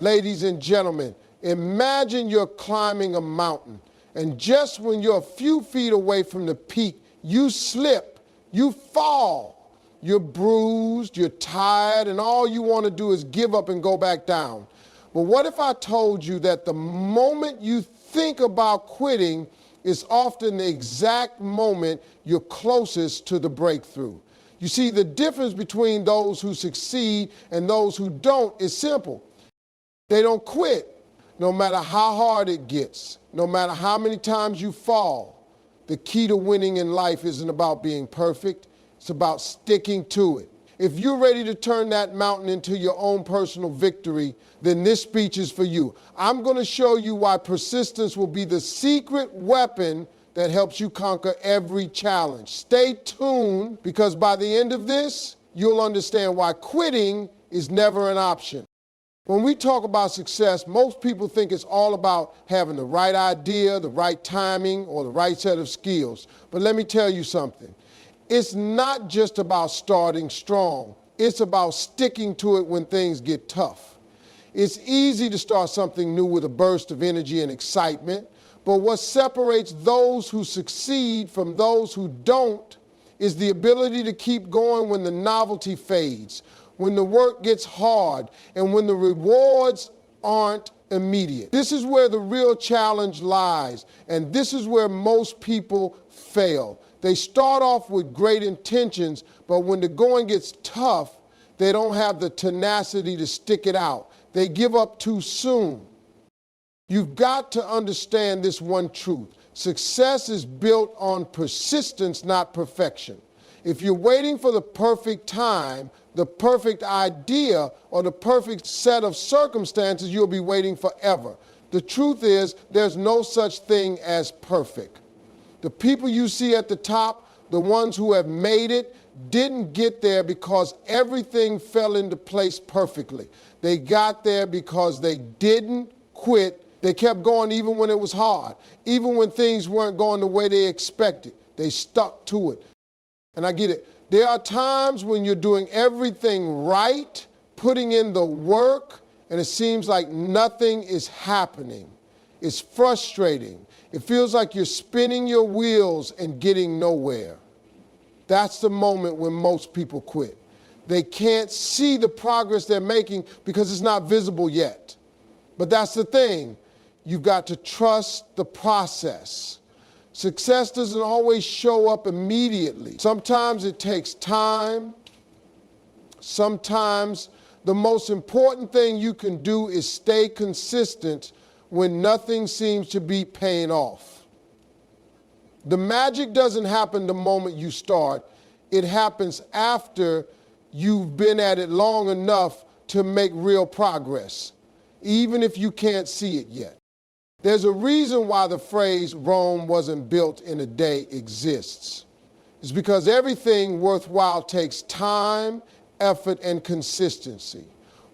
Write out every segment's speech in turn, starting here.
Ladies and gentlemen, imagine you're climbing a mountain, and just when you're a few feet away from the peak, you slip, you fall. You're bruised, you're tired, and all you want to do is give up and go back down. But what if I told you that the moment you think about quitting is often the exact moment you're closest to the breakthrough? You see, the difference between those who succeed and those who don't is simple. They don't quit, no matter how hard it gets, no matter how many times you fall. The key to winning in life isn't about being perfect, it's about sticking to it. If you're ready to turn that mountain into your own personal victory, then this speech is for you. I'm going to show you why persistence will be the secret weapon that helps you conquer every challenge. Stay tuned, because by the end of this, you'll understand why quitting is never an option. When we talk about success, most people think it's all about having the right idea, the right timing, or the right set of skills. But let me tell you something. It's not just about starting strong. It's about sticking to it when things get tough. It's easy to start something new with a burst of energy and excitement, but what separates those who succeed from those who don't is the ability to keep going when the novelty fades, when the work gets hard, and when the rewards aren't immediate. This is where the real challenge lies, and this is where most people fail. They start off with great intentions, but when the going gets tough, they don't have the tenacity to stick it out. They give up too soon. You've got to understand this one truth. Success is built on persistence, not perfection. If you're waiting for the perfect time, the perfect idea, or the perfect set of circumstances, you'll be waiting forever. The truth is, there's no such thing as perfect. The people you see at the top, the ones who have made it, didn't get there because everything fell into place perfectly. They got there because they didn't quit. They kept going even when it was hard, even when things weren't going the way they expected. They stuck to it. And I get it. There are times when you're doing everything right, putting in the work, and it seems like nothing is happening. It's frustrating. It feels like you're spinning your wheels and getting nowhere. That's the moment when most people quit. They can't see the progress they're making because it's not visible yet. But that's the thing. You've got to trust the process. Success doesn't always show up immediately. Sometimes it takes time. Sometimes the most important thing you can do is stay consistent when nothing seems to be paying off. The magic doesn't happen the moment you start. It happens after you've been at it long enough to make real progress, even if you can't see it yet. There's a reason why the phrase Rome wasn't built in a day exists. It's because everything worthwhile takes time, effort, and consistency.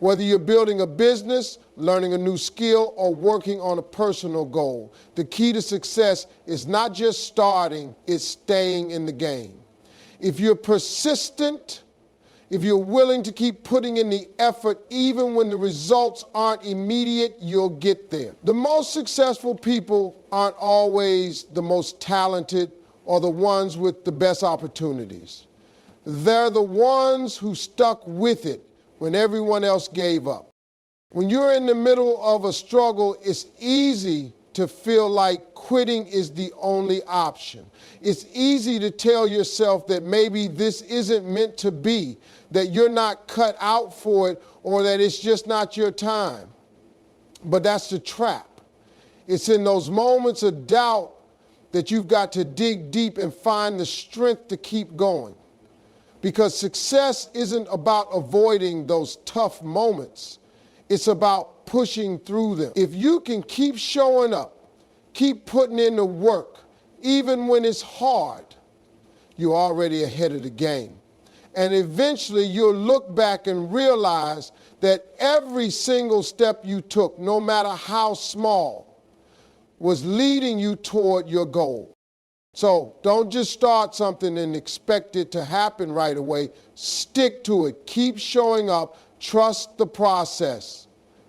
Whether you're building a business, learning a new skill, or working on a personal goal, the key to success is not just starting, it's staying in the game. If you're persistent, if you're willing to keep putting in the effort even when the results aren't immediate, you'll get there. The most successful people aren't always the most talented or the ones with the best opportunities. They're the ones who stuck with it when everyone else gave up. When you're in the middle of a struggle, it's easy to feel like quitting is the only option. It's easy to tell yourself that maybe this isn't meant to be, that you're not cut out for it, or that it's just not your time. But that's the trap. It's in those moments of doubt that you've got to dig deep and find the strength to keep going. Because success isn't about avoiding those tough moments. It's about pushing through them. If you can keep showing up, keep putting in the work, even when it's hard, you're already ahead of the game. And eventually you'll look back and realize that every single step you took, no matter how small, was leading you toward your goal. So don't just start something and expect it to happen right away. Stick to it. Keep showing up. Trust the process.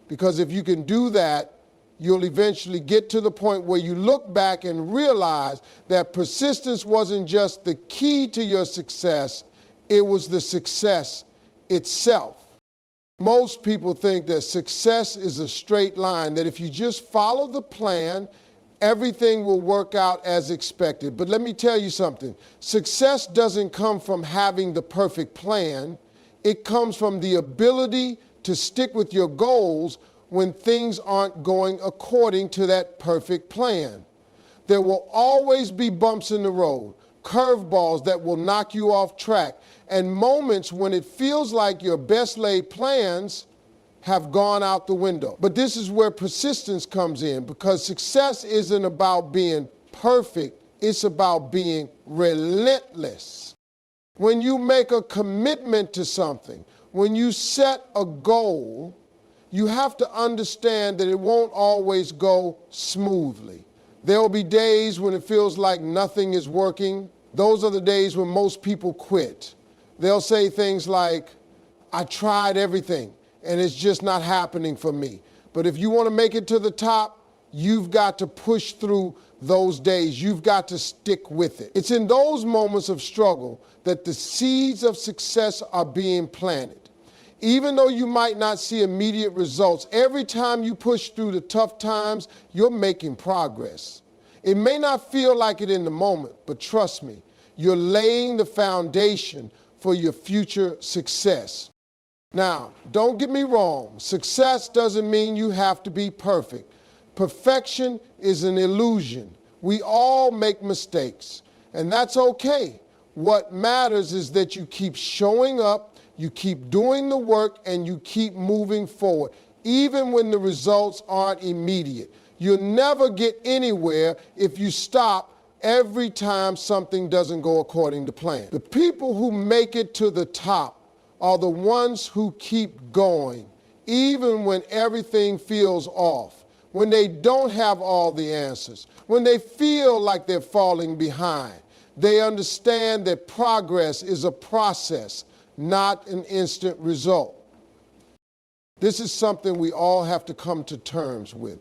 Because if you can do that, you'll eventually get to the point where you look back and realize that persistence wasn't just the key to your success, it was the success itself. Most people think that success is a straight line, that if you just follow the plan, everything will work out as expected. But let me tell you something. Success doesn't come from having the perfect plan. It comes from the ability to stick with your goals when things aren't going according to that perfect plan. There will always be bumps in the road, curveballs that will knock you off track, and moments when it feels like your best laid plans have gone out the window. But this is where persistence comes in, because success isn't about being perfect, it's about being relentless. When you make a commitment to something, when you set a goal, you have to understand that it won't always go smoothly. There will be days when it feels like nothing is working. Those are the days when most people quit. They'll say things like, I tried everything and it's just not happening for me. But if you want to make it to the top, you've got to push through those days. You've got to stick with it. It's in those moments of struggle that the seeds of success are being planted. Even though you might not see immediate results, every time you push through the tough times, you're making progress. It may not feel like it in the moment, but trust me, you're laying the foundation for your future success. Now, don't get me wrong. Success doesn't mean you have to be perfect. Perfection is an illusion. We all make mistakes, and that's okay. What matters is that you keep showing up, you keep doing the work, and you keep moving forward, even when the results aren't immediate. You'll never get anywhere if you stop every time something doesn't go according to plan. The people who make it to the top are the ones who keep going, even when everything feels off, when they don't have all the answers, when they feel like they're falling behind. They understand that progress is a process, not an instant result. This is something we all have to come to terms with.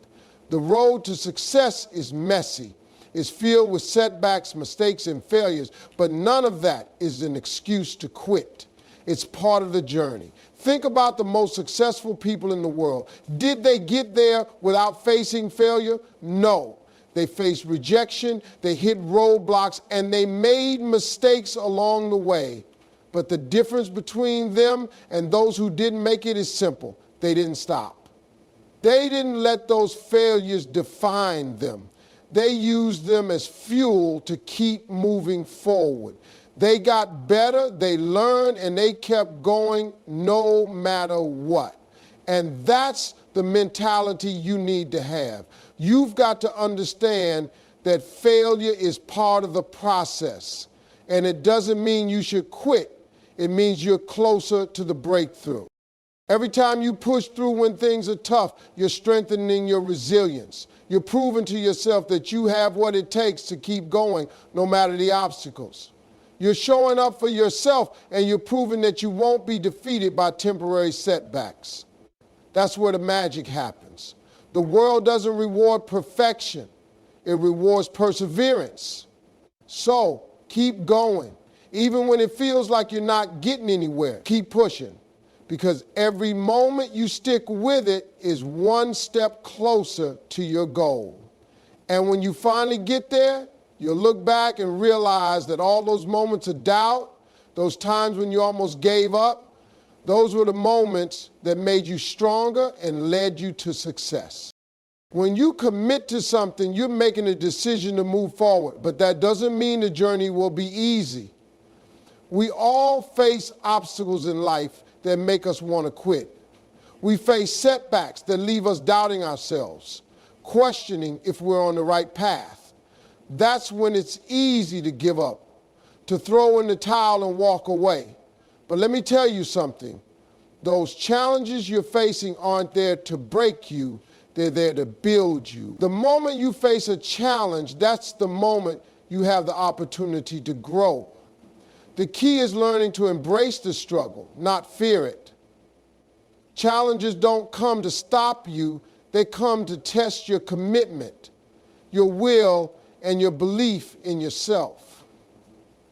The road to success is messy. It's filled with setbacks, mistakes, and failures, but none of that is an excuse to quit. It's part of the journey. Think about the most successful people in the world. Did they get there without facing failure? No. They faced rejection, they hit roadblocks, and they made mistakes along the way. But the difference between them and those who didn't make it is simple. They didn't stop. They didn't let those failures define them. They used them as fuel to keep moving forward. They got better, they learned, and they kept going no matter what. And that's the mentality you need to have. You've got to understand that failure is part of the process. And it doesn't mean you should quit. It means you're closer to the breakthrough. Every time you push through when things are tough, you're strengthening your resilience. You're proving to yourself that you have what it takes to keep going no matter the obstacles. You're showing up for yourself, and you're proving that you won't be defeated by temporary setbacks. That's where the magic happens. The world doesn't reward perfection. It rewards perseverance. So keep going. Even when it feels like you're not getting anywhere, keep pushing. Because every moment you stick with it is one step closer to your goal. And when you finally get there, you'll look back and realize that all those moments of doubt, those times when you almost gave up, those were the moments that made you stronger and led you to success. When you commit to something, you're making a decision to move forward, but that doesn't mean the journey will be easy. We all face obstacles in life that make us want to quit. We face setbacks that leave us doubting ourselves, questioning if we're on the right path. That's when it's easy to give up, to throw in the towel and walk away. But let me tell you something. Those challenges you're facing aren't there to break you, they're there to build you. The moment you face a challenge, that's the moment you have the opportunity to grow. The key is learning to embrace the struggle, not fear it. Challenges don't come to stop you. They come to test your commitment, your will, and your belief in yourself.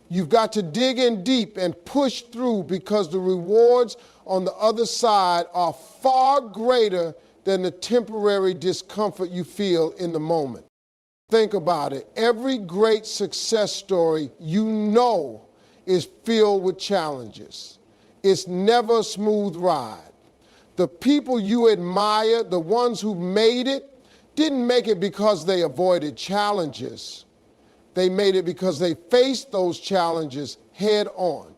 You've got to dig in deep and push through because the rewards on the other side are far greater than the temporary discomfort you feel in the moment. Think about it. Every great success story you know is filled with challenges. It's never a smooth ride. The people you admire, the ones who made it, didn't make it because they avoided challenges. They made it because they faced those challenges head on.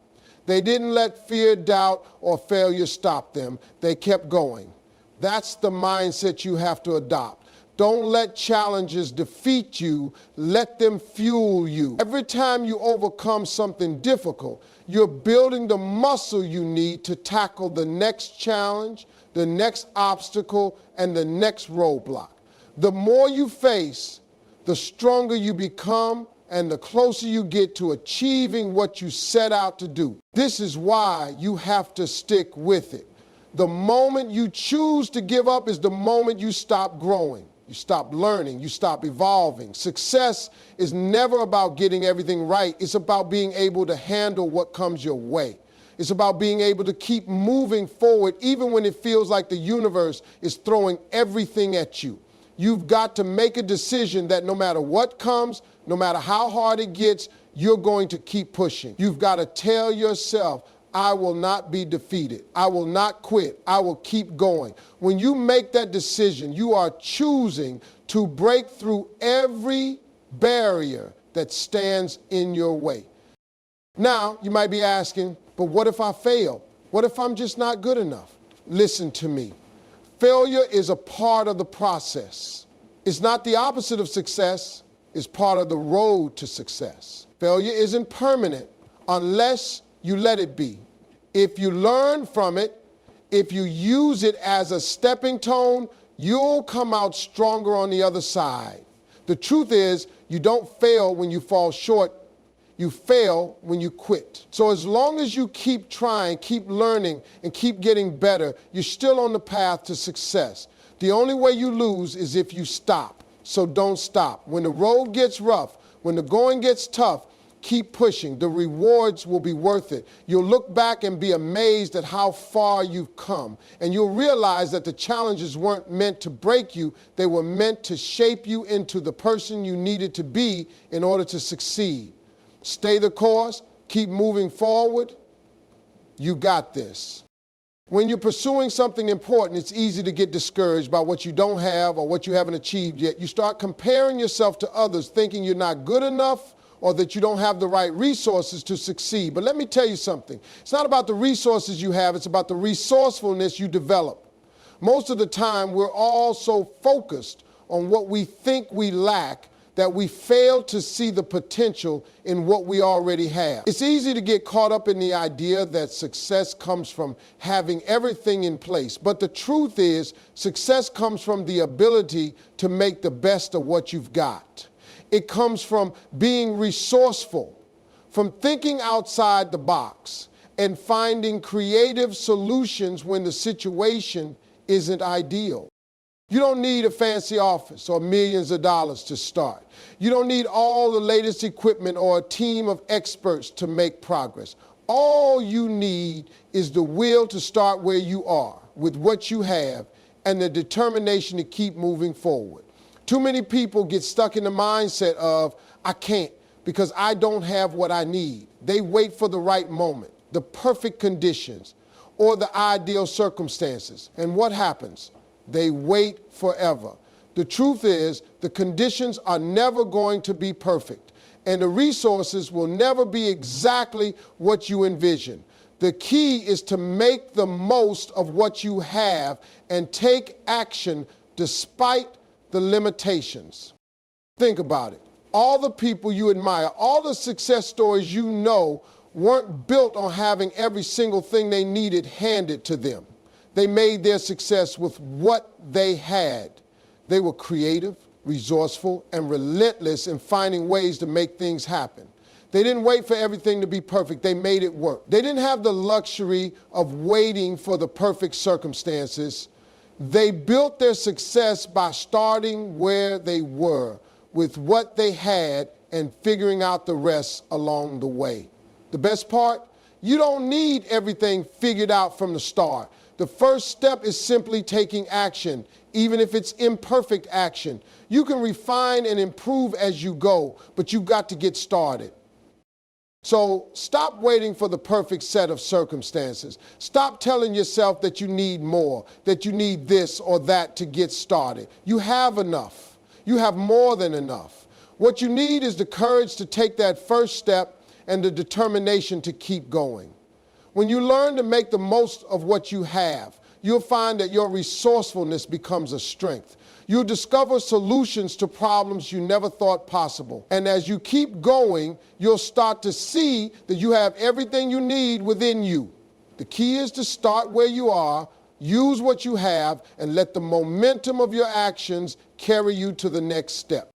They didn't let fear, doubt, or failure stop them. They kept going. That's the mindset you have to adopt. Don't let challenges defeat you. Let them fuel you. Every time you overcome something difficult, you're building the muscle you need to tackle the next challenge, the next obstacle, and the next roadblock. The more you face, the stronger you become and the closer you get to achieving what you set out to do. This is why you have to stick with it. The moment you choose to give up is the moment you stop growing. You stop learning, you stop evolving. Success is never about getting everything right. It's about being able to handle what comes your way. It's about being able to keep moving forward even when it feels like the universe is throwing everything at you. You've got to make a decision that no matter what comes, no matter how hard it gets, you're going to keep pushing. You've got to tell yourself, I will not be defeated. I will not quit. I will keep going. When you make that decision, you are choosing to break through every barrier that stands in your way. Now, you might be asking, but what if I fail? What if I'm just not good enough? Listen to me. Failure is a part of the process. It's not the opposite of success. It's part of the road to success. Failure isn't permanent unless you let it be. If you learn from it, if you use it as a stepping stone, you'll come out stronger on the other side. The truth is, you don't fail when you fall short. You fail when you quit. So as long as you keep trying, keep learning, and keep getting better, you're still on the path to success. The only way you lose is if you stop. So don't stop. When the road gets rough, when the going gets tough, keep pushing. The rewards will be worth it. You'll look back and be amazed at how far you've come. And you'll realize that the challenges weren't meant to break you. They were meant to shape you into the person you needed to be in order to succeed. Stay the course. Keep moving forward. You got this. When you're pursuing something important, it's easy to get discouraged by what you don't have or what you haven't achieved yet. You start comparing yourself to others, thinking you're not good enough or that you don't have the right resources to succeed. But let me tell you something. It's not about the resources you have, it's about the resourcefulness you develop. Most of the time, we're all so focused on what we think we lack that we fail to see the potential in what we already have. It's easy to get caught up in the idea that success comes from having everything in place. But the truth is, success comes from the ability to make the best of what you've got. It comes from being resourceful, from thinking outside the box, and finding creative solutions when the situation isn't ideal. You don't need a fancy office or millions of dollars to start. You don't need all the latest equipment or a team of experts to make progress. All you need is the will to start where you are with what you have and the determination to keep moving forward. Too many people get stuck in the mindset of, I can't because I don't have what I need. They wait for the right moment, the perfect conditions, or the ideal circumstances. And what happens? They wait forever. The truth is, the conditions are never going to be perfect, and the resources will never be exactly what you envision. The key is to make the most of what you have and take action despite the limitations. Think about it. All the people you admire, all the success stories you know weren't built on having every single thing they needed handed to them. They made their success with what they had. They were creative, resourceful, and relentless in finding ways to make things happen. They didn't wait for everything to be perfect. They made it work. They didn't have the luxury of waiting for the perfect circumstances. They built their success by starting where they were, with what they had, and figuring out the rest along the way. The best part? You don't need everything figured out from the start. The first step is simply taking action, even if it's imperfect action. You can refine and improve as you go, but you've got to get started. So stop waiting for the perfect set of circumstances. Stop telling yourself that you need more, that you need this or that to get started. You have enough. You have more than enough. What you need is the courage to take that first step and the determination to keep going. When you learn to make the most of what you have, you'll find that your resourcefulness becomes a strength. You'll discover solutions to problems you never thought possible. And as you keep going, you'll start to see that you have everything you need within you. The key is to start where you are, use what you have, and let the momentum of your actions carry you to the next step.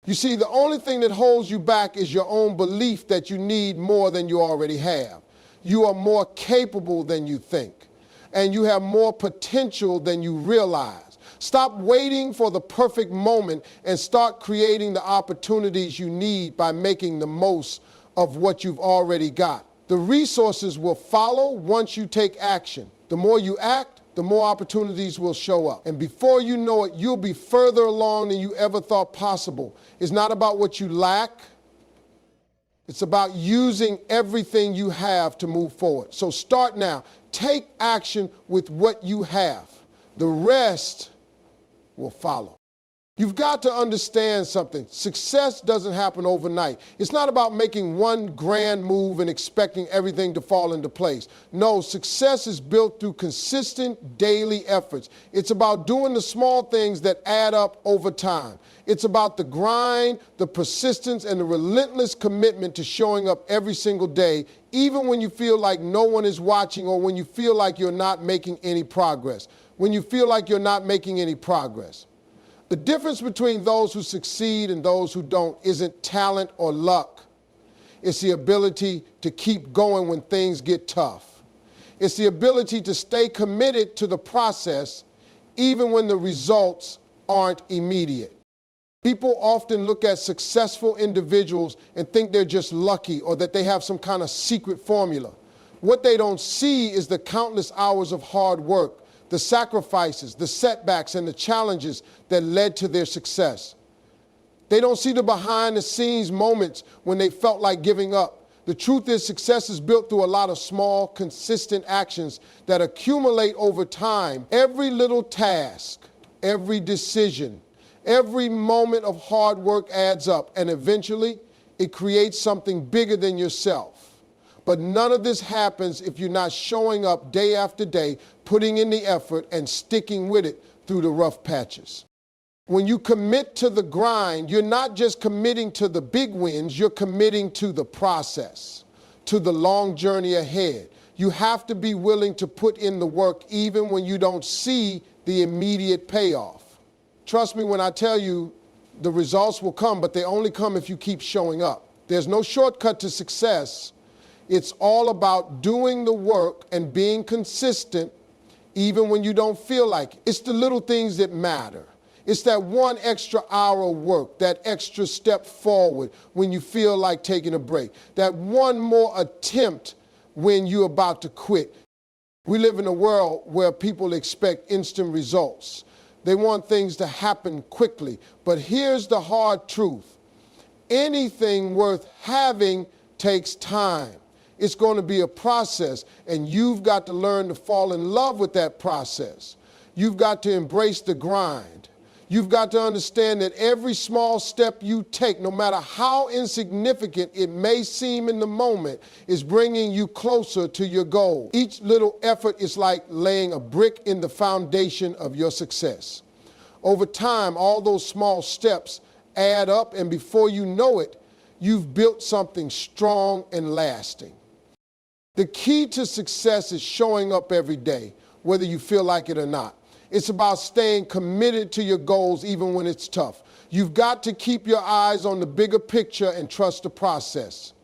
You see, the only thing that holds you back is your own belief that you need more than you already have. You are more capable than you think, and you have more potential than you realize. Stop waiting for the perfect moment and start creating the opportunities you need by making the most of what you've already got. The resources will follow once you take action. The more you act, the more opportunities will show up. And before you know it, you'll be further along than you ever thought possible. It's not about what you lack. It's about using everything you have to move forward. So start now. Take action with what you have. The rest will follow. You've got to understand something. Success doesn't happen overnight. It's not about making one grand move and expecting everything to fall into place. No, success is built through consistent daily efforts. It's about doing the small things that add up over time. It's about the grind, the persistence, and the relentless commitment to showing up every single day, even when you feel like no one is watching or when you feel like you're not making any progress. When you feel like you're not making any progress. The difference between those who succeed and those who don't isn't talent or luck. It's the ability to keep going when things get tough. It's the ability to stay committed to the process even when the results aren't immediate. People often look at successful individuals and think they're just lucky or that they have some kind of secret formula. What they don't see is the countless hours of hard work, the sacrifices, the setbacks, and the challenges that led to their success. They don't see the behind-the-scenes moments when they felt like giving up. The truth is, success is built through a lot of small, consistent actions that accumulate over time. Every little task, every decision, every moment of hard work adds up, and eventually it creates something bigger than yourself. But none of this happens if you're not showing up day after day, putting in the effort, and sticking with it through the rough patches. When you commit to the grind, you're not just committing to the big wins, you're committing to the process, to the long journey ahead. You have to be willing to put in the work even when you don't see the immediate payoff. Trust me when I tell you the results will come, but they only come if you keep showing up. There's no shortcut to success. It's all about doing the work and being consistent even when you don't feel like it. It's the little things that matter. It's that one extra hour of work, that extra step forward when you feel like taking a break, that one more attempt when you're about to quit. We live in a world where people expect instant results. They want things to happen quickly. But here's the hard truth. Anything worth having takes time. It's going to be a process, and you've got to learn to fall in love with that process. You've got to embrace the grind. You've got to understand that every small step you take, no matter how insignificant it may seem in the moment, is bringing you closer to your goal. Each little effort is like laying a brick in the foundation of your success. Over time, all those small steps add up, and before you know it, you've built something strong and lasting. The key to success is showing up every day, whether you feel like it or not. It's about staying committed to your goals even when it's tough. You've got to keep your eyes on the bigger picture and trust the process.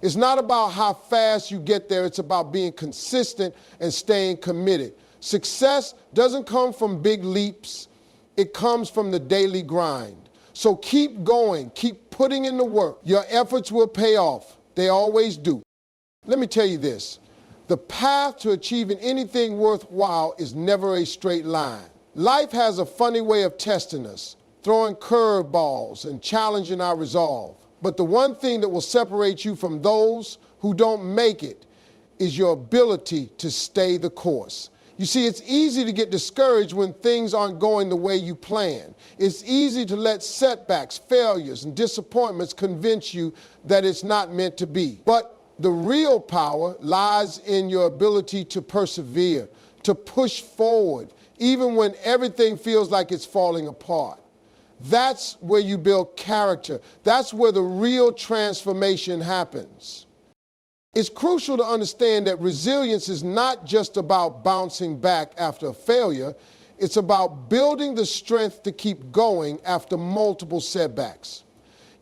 It's not about how fast you get there. It's about being consistent and staying committed. Success doesn't come from big leaps. It comes from the daily grind. So keep going. Keep putting in the work. Your efforts will pay off. They always do. Let me tell you this. The path to achieving anything worthwhile is never a straight line. Life has a funny way of testing us, throwing curveballs and challenging our resolve. But the one thing that will separate you from those who don't make it is your ability to stay the course. You see, it's easy to get discouraged when things aren't going the way you plan. It's easy to let setbacks, failures, and disappointments convince you that it's not meant to be. But the real power lies in your ability to persevere, to push forward, even when everything feels like it's falling apart. That's where you build character. That's where the real transformation happens. It's crucial to understand that resilience is not just about bouncing back after a failure. It's about building the strength to keep going after multiple setbacks.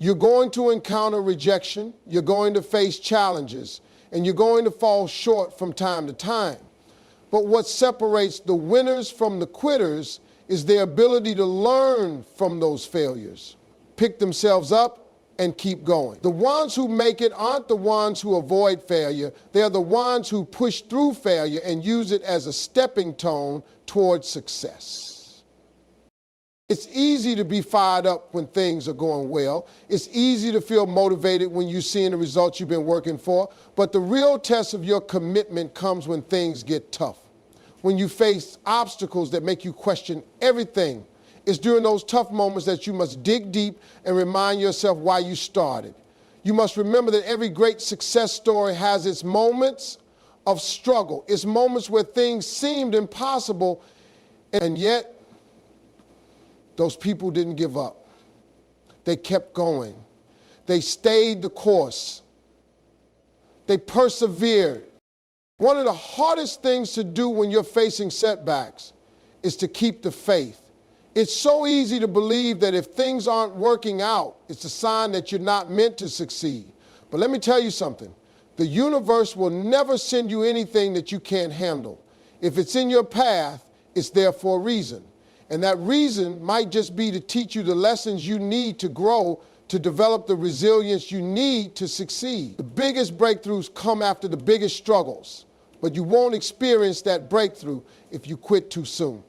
You're going to encounter rejection, you're going to face challenges, and you're going to fall short from time to time. But what separates the winners from the quitters is their ability to learn from those failures, pick themselves up, and keep going. The ones who make it aren't the ones who avoid failure. They're the ones who push through failure and use it as a stepping stone towards success. It's easy to be fired up when things are going well. It's easy to feel motivated when you're seeing the results you've been working for. But the real test of your commitment comes when things get tough, when you face obstacles that make you question everything. It's during those tough moments that you must dig deep and remind yourself why you started. You must remember that every great success story has its moments of struggle. It's moments where things seemed impossible, and yet those people didn't give up. They kept going. They stayed the course. They persevered. One of the hardest things to do when you're facing setbacks is to keep the faith. It's so easy to believe that if things aren't working out, it's a sign that you're not meant to succeed. But let me tell you something. The universe will never send you anything that you can't handle. If it's in your path, it's there for a reason. And that reason might just be to teach you the lessons you need to grow, to develop the resilience you need to succeed. The biggest breakthroughs come after the biggest struggles, but you won't experience that breakthrough if you quit too soon.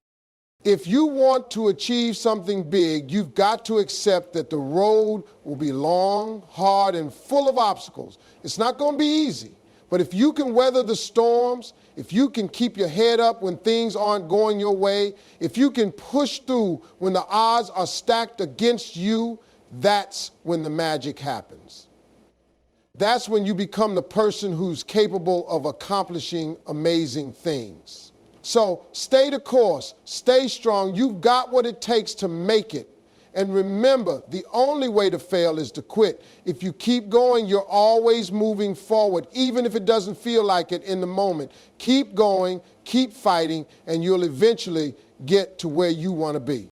If you want to achieve something big, you've got to accept that the road will be long, hard, and full of obstacles. It's not going to be easy, but if you can weather the storms, if you can keep your head up when things aren't going your way, if you can push through when the odds are stacked against you, that's when the magic happens. That's when you become the person who's capable of accomplishing amazing things. So stay the course, stay strong. You've got what it takes to make it. And remember, the only way to fail is to quit. If you keep going, you're always moving forward, even if it doesn't feel like it in the moment. Keep going, keep fighting, and you'll eventually get to where you want to be.